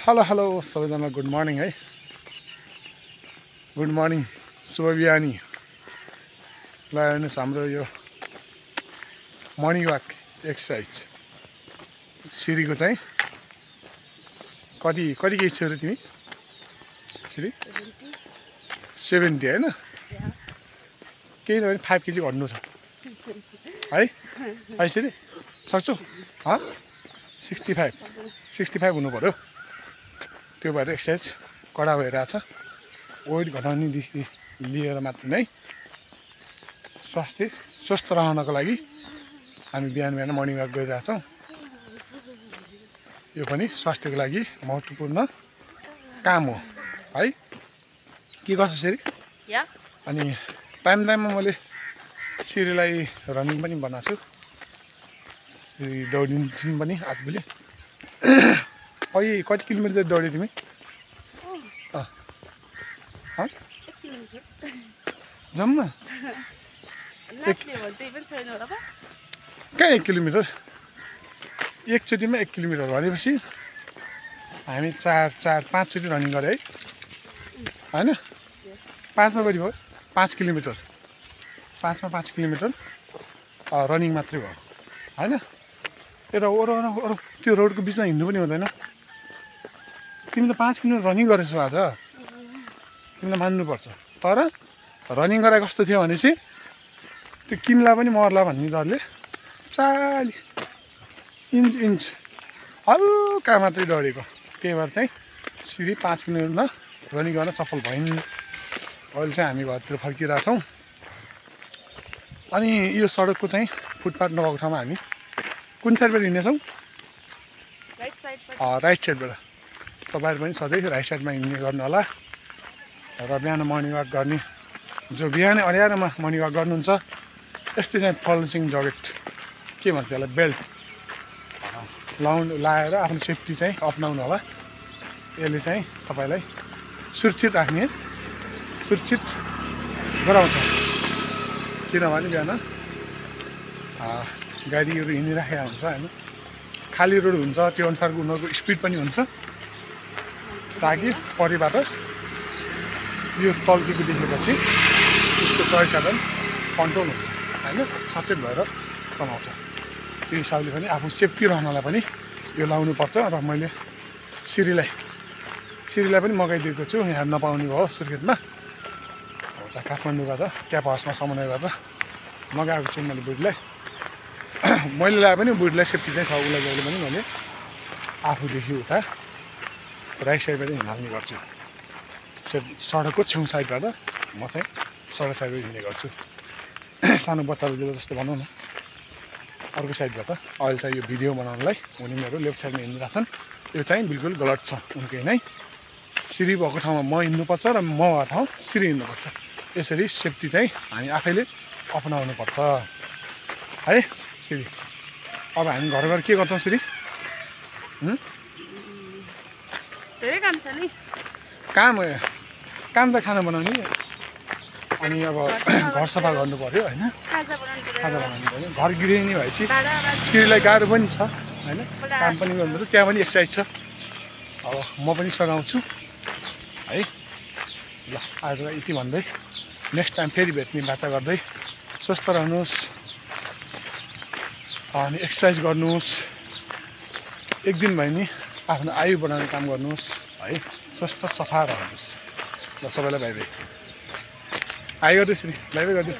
Hello सबैजना good morning है। Good morning शुभ बिहानी। ल हेर्नुहोस् हाम्रो यो मर्निङ वाक एक्सर्साइज सिरीको चाहिँ कति केजी छौ र तिमी? सिरी 70 हैन? केही नभए 5 केजी घट्नु छ है। है सिरी सक्छौ? 65 हुनु पर्यो। त्यो भएर एक्सर्साइज कडा भइरहेछ। वेट घटाउनेदेखि लिएर मात्र नै स्वस्थ रहनको लागि हामी बिहान मर्निङ वाक गरिरहेछौँ। यो पनि स्वास्थ्यको लागि महत्त्वपूर्ण काम हो है। के गर्छ सिरी? अनि टाइममा मैले सिरीलाई रनिङ पनि बनाएको छु। सिरी दौडिन्छन् पनि आजभोलि। अघि कति किलोमिटर दौड्यो तिमी? 1 किलोमिटर जम्मा? कहाँ 1 किलोमिटर? एकचोटिमा 1 किलोमिटर भनेपछि हामी 4-5 चोटि रनिङ गरे है, होइन? 5मा कति भयो? 5 किलोमिटर। 5मा 5 किलोमिटर रनिङ मात्रै भयो, होइन? यता अरू त्यो रोडको बिचमा हिँड्नु पनि हुँदैन। तिमी त 5 किलोमिटर रनिङ गरेछौ आज, तिमीलाई मान्नुपर्छ। तर रनिङ गरे कस्तो थियो भनेपछि त्यो किमला पनि मर्ला भन्ने डरले 40 इन्च हल्का मात्रै दौडेको। त्यही भएर चाहिँ सिरी 5 किलोमिटरमा रनिङ गर्न सफल भइन्। अहिले चाहिँ हामी घरतिर फर्किरहेछौँ। अनि यो सडकको चाहिँ फुटपाथ नभएको ठाउँमा हामी कुन साइडबाट हिँड्नेछौँ? राइट साइडबाट। तपाईँहरू पनि सधैँ राइट साइडमा हिँड्ने गर्नु होला। र बिहान मर्निङ वाक गर्ने जो बिहानै अँध्यारोमा मर्निङ वाक गर्नुहुन्छ, यस्तै चाहिँ पल्सिङ जकेट के भन्छ त्यसलाई, बेल्ट लाएर आफ्नो सेफ्टी चाहिँ अपनाउनु होला। यसले चाहिँ तपाईँलाई सुरक्षित गराउँछ। किनभने बिहान गाडीहरू हिँडिराखेको हुन्छ, होइन? खाली रोड हुन्छ, त्यो अनुसारको उनीहरूको स्पिड पनि हुन्छ, ताकि परिबाट यो तल्केको देखेपछि उसको सही साधन कन्ट्रोल हुन्छ, होइन? सचेत भएर चलाउँछ। त्यो हिसाबले पनि आफू सेफ्टी रहनलाई पनि यो लाउनुपर्छ। र मैले सिरीलाई पनि मगाइदिएको छु। यहाँ नपाउने भयो सुर्खेतमा, उता काठमाडौँबाट क्याप हाउसमा समन्वय गरेर मगाएको छु मैले बुटलाई। मैले लगाए पनि बुटलाई सेफ्टी चाहिँ छ उसलाई जहिले पनि मैले आफूदेखि उता राइट साइडबाट हिँड्ने गर्छु। सडकको छेउ साइडबाट म चाहिँ सडक साइडबाट हिँड्ने गर्छु। सानो बच्चाहरू जस्तो भनौँ न, अर्को साइडबाट। अहिले चाहिँ यो भिडियो बनाउनलाई उनीहरू लेफ्ट साइडमा हिँडिरहेछन्। यो चाहिँ बिल्कुल गलत छ उनकै नै। सिरी भएको ठाउँमा म हिँड्नुपर्छ र म भएको ठाउँ सिरी हिँड्नुपर्छ। यसरी सेफ्टी चाहिँ हामी आफैले अपनाउनुपर्छ है सिरी। अब हामी घर के गर्छौँ सिरी? धेरै काम छ नि। काम त खाना बनाउने, अनि अब घर सफा गर्नु पर्यो, होइन? खाजा बनाउनु पर्यो। घर गृहिणी भएपछि सिरीलाई गाह्रो पनि छ, होइन? काम पनि गर्नुपर्छ, त्यहाँ पनि एक्सर्साइज छ। अब म पनि सघाउँछु है। ल आजलाई यति भन्दै नेक्स्ट टाइम फेरि भेट्ने बाचा गर्दै स्वस्थ रहनुहोस् अनि एक्सर्साइज गर्नुहोस्। एक दिन भए नि आफ्नो आयु बढाउने काम गर्नुहोस् है। स्वस्थ सफा रहनुहोस्। ल सबैलाई बाई बाई। आइ गरिदियोस् नि, बाई बाई गरिदियो।